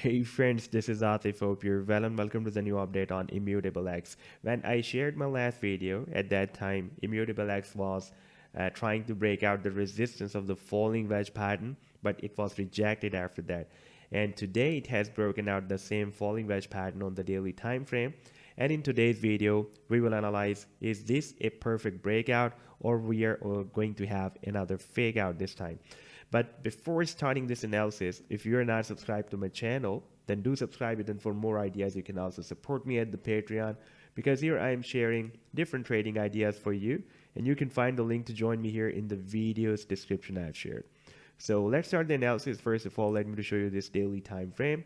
Hey friends, this is Atif. Hope you're well and welcome to the new update on Immutable X. When I shared my last video, at that time, Immutable X was trying to break out the resistance of the falling wedge pattern, but it was rejected after that. And today it has broken out the same falling wedge pattern on the daily time frame. And in today's video, we will analyze, is this a perfect breakout or we are going to have another fake out this time. But before starting this analysis, if you're not subscribed to my channel, then do subscribe it, and for more ideas you can also support me at the Patreon, because here I am sharing different trading ideas for you, and you can find the link to join me here in the video's description I've shared. So let's start the analysis. First of all, let me show you this daily time frame,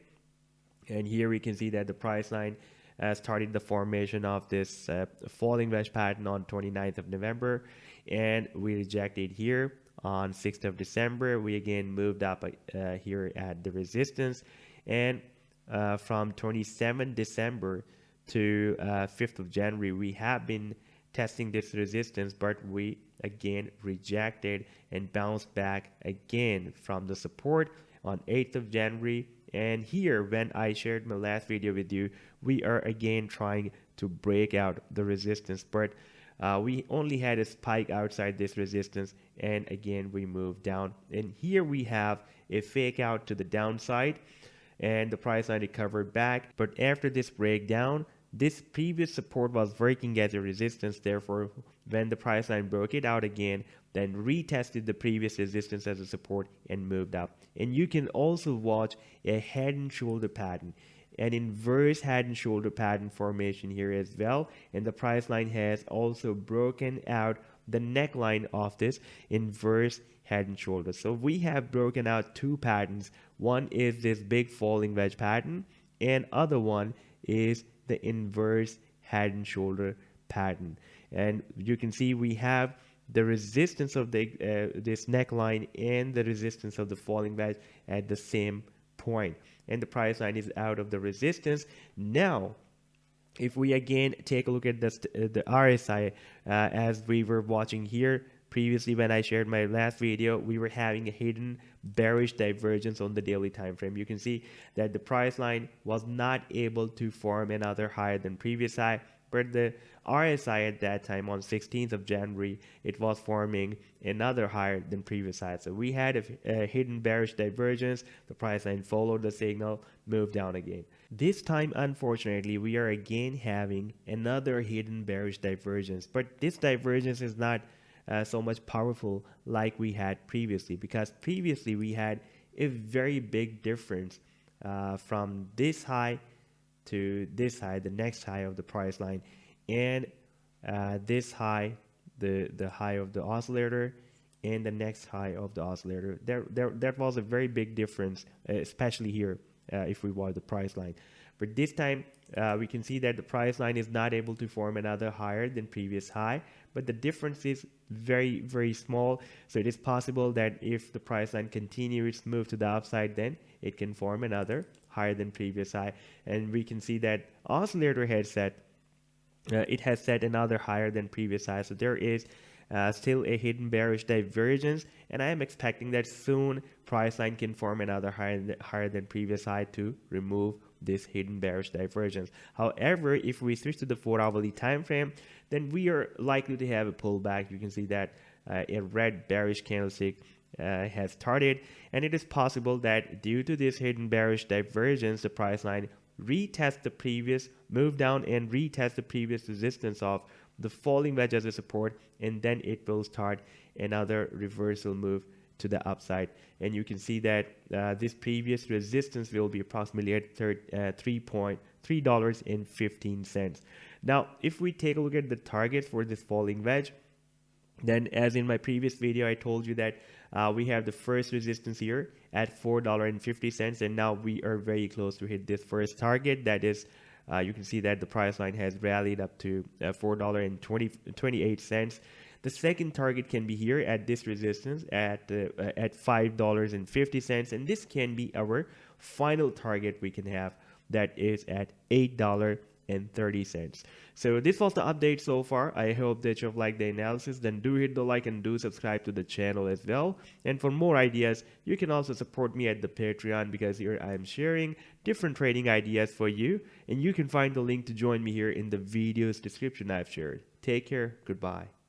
and here we can see that the price line started the formation of this falling wedge pattern on 29th of November, and we rejected here on 6th of December. We again moved up here at the resistance, and from 27th December to 5th of January, we have been testing this resistance, but we again rejected and bounced back again from the support on 8th of January. And here, when I shared my last video with you, we are again trying to break out the resistance, but we only had a spike outside this resistance, and again we moved down. And here we have a fake out to the downside, and the price line recovered back. But after this breakdown, this previous support was working as a resistance. Therefore, when the price line broke it out again, then retested the previous resistance as a support and moved up. And you can also watch a head and shoulder pattern, an inverse head and shoulder pattern formation here as well. And the price line has also broken out the neckline of this inverse head and shoulder. So we have broken out two patterns. One is this big falling wedge pattern, and other one is the inverse head and shoulder pattern. And you can see we have the resistance of the this neckline and the resistance of the falling wedge at the same point, and the price line is out of the resistance. Now if we again take a look at the RSI, as we were watching here previously when I shared my last video, we were having a hidden bearish divergence on the daily time frame. You can see that the price line was not able to form another higher than previous high, but the RSI at that time on 16th of January, it was forming another higher than previous high. So we had a hidden bearish divergence. The price line followed the signal, moved down again. This time, unfortunately, we are again having another hidden bearish divergence, but this divergence is not so much powerful like we had previously, because previously we had a very big difference from this high to this high, the next high of the price line, and this high, the high of the oscillator, and the next high of the oscillator. That was a very big difference, especially here if we watch the price line. But this time we can see that the price line is not able to form another higher than previous high, but the difference is very small. So it is possible that if the price line continues its move to the upside, then it can form another higher than previous high. And we can see that oscillator has set it has set another higher than previous high. So there is still a hidden bearish divergence, and I am expecting that soon price line can form another higher than previous high to remove this hidden bearish divergence. However, if we switch to the 4-hourly time frame, then we are likely to have a pullback. You can see that a red bearish candlestick has started, and it is possible that due to this hidden bearish divergence, the price line retest the previous move down and retest the previous resistance of the falling wedge as a support, and then it will start another reversal move to the upside. And you can see that this previous resistance will be approximately at $3.15. Now if we take a look at the target for this falling wedge, then as in my previous video I told you that we have the first resistance here at $4.50, and now we are very close to hit this first target. That is you can see that the price line has rallied up to $4.28. The second target can be here at this resistance at $5.50, and this can be our final target we can have, that is at $8 $1.30. So this was the update so far. I hope that you've liked the analysis. Then do hit the like and do subscribe to the channel as well. And for more ideas, you can also support me at the Patreon, because here I am sharing different trading ideas for you. And you can find the link to join me here in the video's description I've shared. Take care. Goodbye.